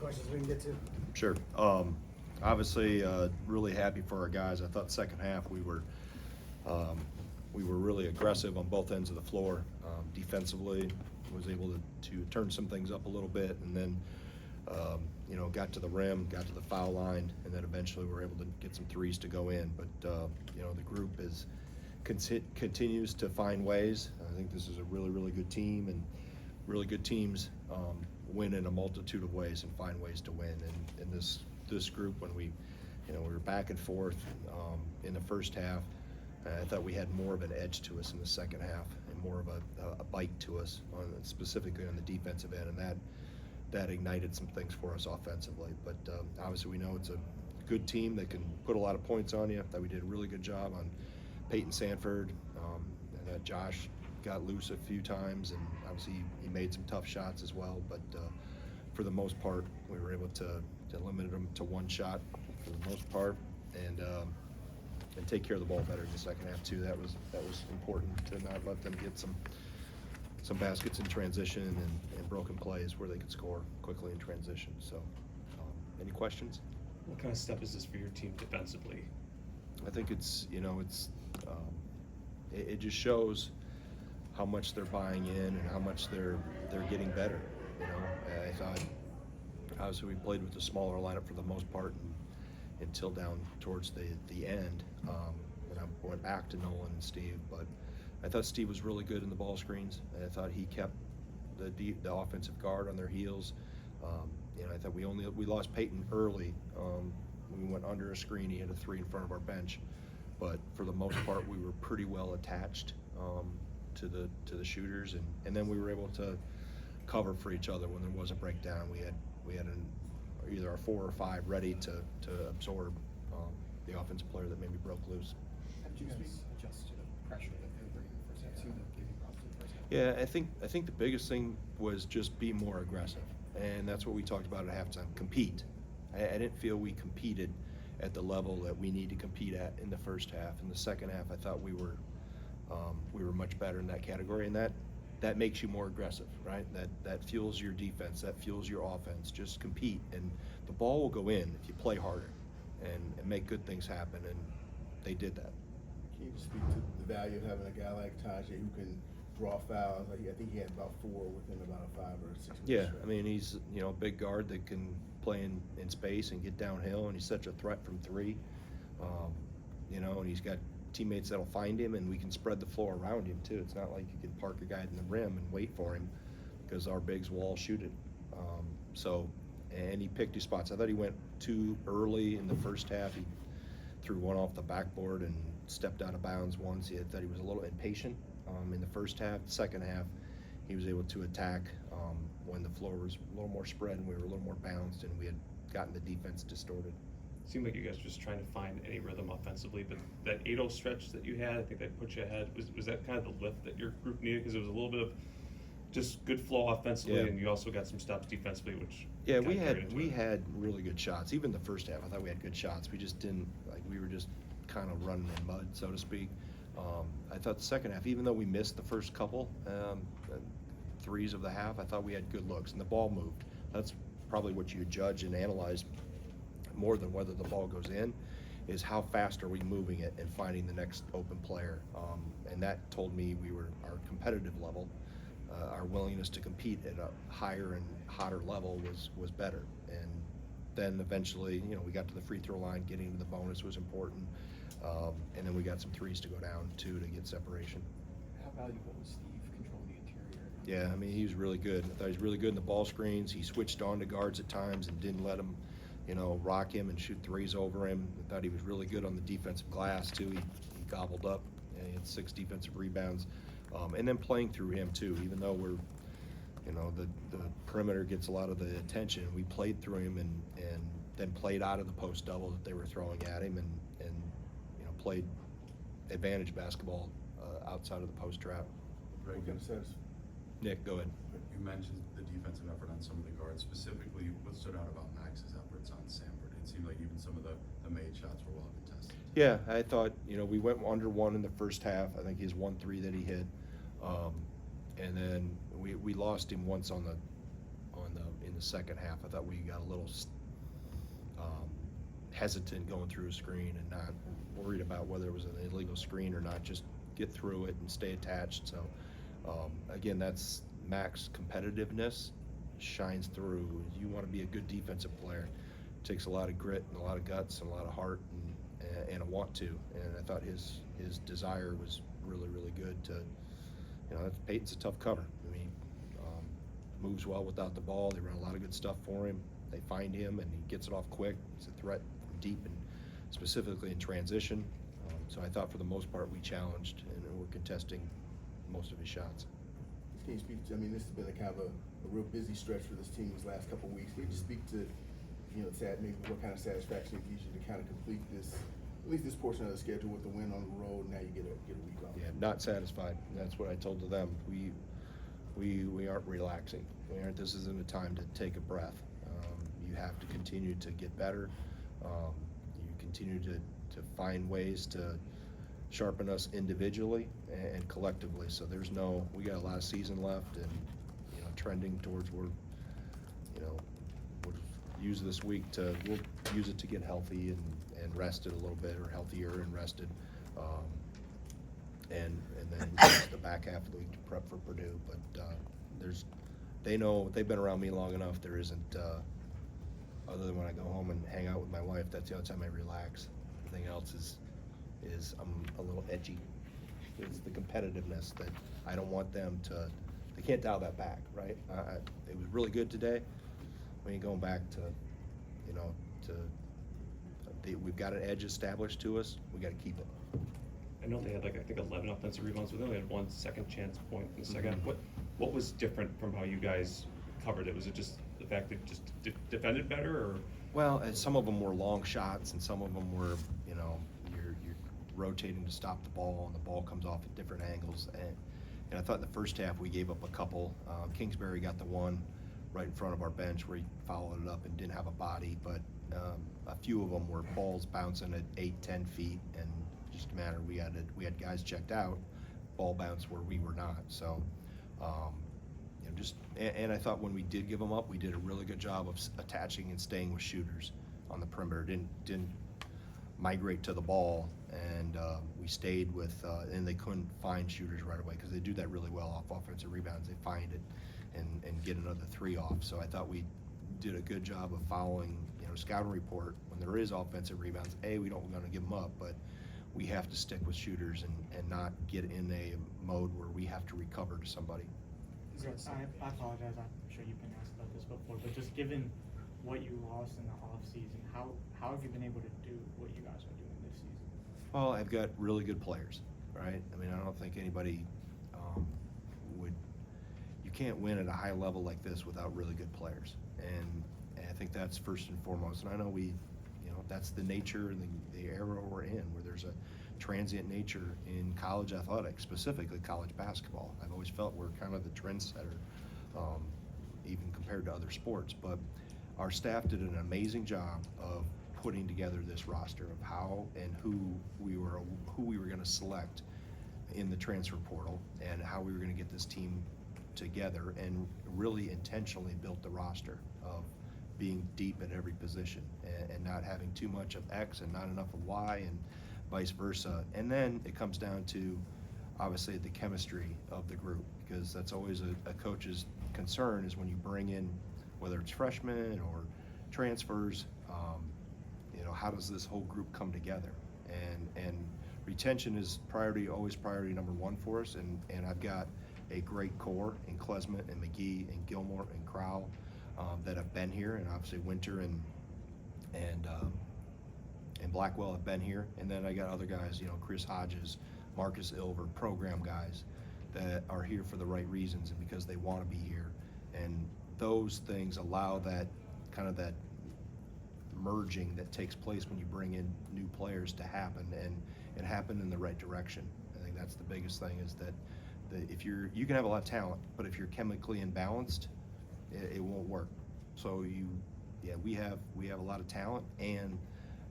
questions we can get to. Sure. Obviously, really happy for our guys. I thought second half we were really aggressive on both ends of the floor. Defensively, was able to turn some things up a little bit, and then got to the rim, got to the foul line, and then eventually we were able to get some threes to go in. But the group continues to find ways. I think this is a really, really good team, and really good teams win in a multitude of ways and find ways to win. And in this group, when we were back and forth in the first half, I thought we had more of an edge to us in the second half and more of a bite to us, specifically on the defensive end, and that ignited some things for us offensively. But obviously we know it's a good team that can put a lot of points on you. I thought we did a really good job on Peyton Sanford, and that Josh got loose a few times, and obviously he made some tough shots as well. But for the most part, we were able to limit them to one shot for the most part, and take care of the ball better in the second half too. That was important to not let them get some baskets in transition and broken plays where they could score quickly in transition. So, any questions? What kind of step is this for your team defensively? I think it just shows how much they're buying in and how much they're getting better. I thought obviously we played with a smaller lineup for the most part until down towards the end when I went back to Nolan and Steve. But I thought Steve was really good in the ball screens, and I thought he kept the offensive guard on their heels. I thought we lost Peyton early. We went under a screen. He had a three in front of our bench, but for the most part, we were pretty well attached to the shooters, and then we were able to cover for each other when there was a breakdown. We had either our 4 or 5 ready to absorb the offensive player that maybe broke loose. How did you guys adjust to the pressure that they were bringing in the first half? That gave you problems in the first half? Yeah, I think the biggest thing was just be more aggressive, and that's what we talked about at halftime. Compete. I didn't feel we competed at the level that we need to compete at in the first half. In the second half, I thought we were much better in that category, and that makes you more aggressive, right? That fuels your defense, that fuels your offense. Just compete, and the ball will go in if you play harder and make good things happen, and they did that. Can you speak to the value of having a guy like Tajay who can draw fouls? I think he had about 4 within about a 5 or 6 minutes. Yeah, I mean, he's a big guard that can play in space and get downhill, and he's such a threat from 3. And he's got teammates that'll find him, and we can spread the floor around him too. It's not like you can park a guy in the rim and wait for him, because our bigs will all shoot it. And he picked his spots. I thought he went too early in the first half. He threw one off the backboard and stepped out of bounds once. I thought he was a little impatient in the first half. The second half, he was able to attack when the floor was a little more spread and we were a little more balanced, and we had gotten the defense distorted. Seemed like you guys were just trying to find any rhythm offensively, but that 8-0 stretch that you had, I think that put you ahead. Was that kind of the lift that your group needed? Because it was a little bit of just good flow offensively, and you also got some stops defensively, which we had really good shots. Even the first half, I thought we had good shots. We just didn't, we were just kind of running in mud, so to speak. I thought the second half, even though we missed the first couple threes of the half, I thought we had good looks, and the ball moved. That's probably what you judge and analyze more than whether the ball goes in, is how fast are we moving it and finding the next open player. And that told me our competitive level, our willingness to compete at a higher and hotter level was better. And then eventually, we got to the free throw line. Getting to the bonus was important. And then we got some threes to go down too to get separation. How valuable was Steve controlling the interior? Yeah, I mean, he was really good. I thought he was really good in the ball screens. He switched on to guards at times and didn't let them rock him and shoot threes over him. I thought he was really good on the defensive glass too. He gobbled up, and he had 6 defensive rebounds. And then playing through him too, even though we're, the perimeter gets a lot of the attention, we played through him and then played out of the post double that they were throwing at him, and played advantage basketball outside of the post trap. Very good. Nick, go ahead. You mentioned the defensive effort on some of the guards. Specifically, what stood out about Max's efforts on Sanford? It seemed like even some of the made shots were well contested. Yeah, I thought, we went under 1 in the first half. I think he has 1 3 that he hit. And then we lost him once in the second half. I thought we got a little hesitant going through a screen and not worried about whether it was an illegal screen or not, just get through it and stay attached. So again, that's Mac's competitiveness shines through. You want to be a good defensive player. It takes a lot of grit and a lot of guts and a lot of heart and a want to. And I thought his desire was really, really good to, Peyton's a tough cover. I mean, moves well without the ball. They run a lot of good stuff for him. They find him and he gets it off quick. He's a threat from deep and specifically in transition. So I thought for the most part we challenged and we're contesting most of his shots. Can you speak to, this has been a kind of a real busy stretch for this team these last couple of weeks. Can you just speak to, maybe what kind of satisfaction it gives you to kind of complete this, at least this portion of the schedule with the win on the road, and now you get a week off? Yeah, not satisfied. That's what I told to them. We aren't relaxing. This isn't a time to take a breath. You have to continue to get better. You continue to find ways to sharpen us individually and collectively. So we got a lot of season left, and trending towards we'll use this week we'll use it to get healthy and rested a little bit, or healthier and rested, and then use the back half of the week to prep for Purdue. But they know, they've been around me long enough. There isn't other than when I go home and hang out with my wife, that's the only time I relax. Everything else is I'm a little edgy. It's the competitiveness that I don't want them to. They can't dial that back, right? It was really good today. We ain't going back to, we've got an edge established to us. We got to keep it. I know they had 11 offensive rebounds, but they only had 1 second chance point in the second half. What was different from how you guys covered it? Was it just the fact that just defended better, or? Well, and some of them were long shots, and some of them were, you're rotating to stop the ball, and the ball comes off at different angles. And I thought in the first half we gave up a couple. Kingsbury got the one right in front of our bench where he followed it up and didn't have a body, but a few of them were balls bouncing at 8-10 feet, and just a matter, we had guys checked out, ball bounced where we were not. So and I thought when we did give them up, we did a really good job of attaching and staying with shooters on the perimeter. Didn't migrate to the ball, and we stayed with and they couldn't find shooters right away, because they do that really well off offensive rebounds. They find it and get another 3 off. So I thought we did a good job of following, scouting report. When there is offensive rebounds, we don't want to give them up, but we have to stick with shooters and not get in a mode where we have to recover to somebody. I apologize, I'm sure you've been asked about this before, but just given what you lost in the off-season, how have you been able to do what you guys are doing this season? Well, I've got really good players, right? I don't think anybody you can't win at a high level like this without really good players. And I think that's first and foremost. And I know that's the nature and the era we're in, where there's a transient nature in college athletics, specifically college basketball. I've always felt we're kind of the trendsetter, even compared to other sports. But our staff did an amazing job of putting together this roster of how and who we were going to select in the transfer portal, and how we were going to get this team together, and really intentionally built the roster of being deep at every position, and not having too much of X and not enough of Y, and vice versa. And then it comes down to, obviously, the chemistry of the group, because that's always a coach's concern, is when you bring in, whether it's freshmen or transfers, how does this whole group come together? And retention is always priority number 1 for us, and I've got a great core in Klesmet and McGee and Gilmore and Crowell that have been here, and obviously Winter and Blackwell have been here. And then I got other guys, Chris Hodges, Marcus Ilver, program guys that are here for the right reasons and because they want to be here. And those things allow that kind of that merging that takes place when you bring in new players to happen, and it happened in the right direction. I think that's the biggest thing, is that if you can have a lot of talent, but if you're chemically imbalanced, it won't work. So we have a lot of talent, and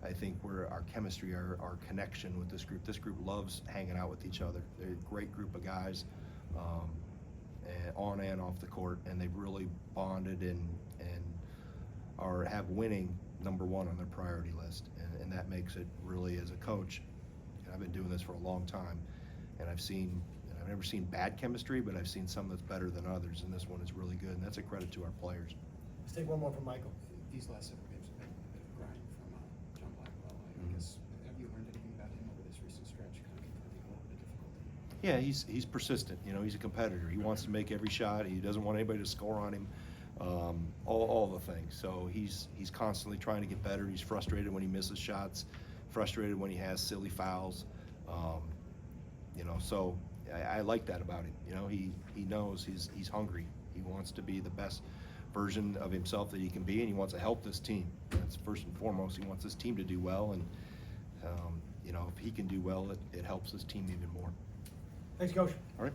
I think our chemistry, our connection with this group loves hanging out with each other. They're a great group of guys, on and off the court, and they've really bonded and are have winning number one on their priority list, and that makes it really, as a coach, and I've been doing this for a long time, and I've never seen bad chemistry, but I've seen some that's better than others, and this one is really good, and that's a credit to our players. Let's take one more from Michael. These last several games have been a bit of grind from John Blackwell. I Mhm. guess, have you learned anything about him over this recent stretch, kind of confronting a little bit of difficulty? Yeah, he's persistent. You know, he's a competitor. He wants to make every shot. He doesn't want anybody to score on him. All the things. So he's constantly trying to get better. He's frustrated when he misses shots, frustrated when he has silly fouls. You know, so I like that about him. You know, he knows he's hungry. He wants to be the best version of himself that he can be, and he wants to help this team. That's first and foremost. He wants this team to do well, and you know, if he can do well, it helps this team even more. Thanks, Coach. All right.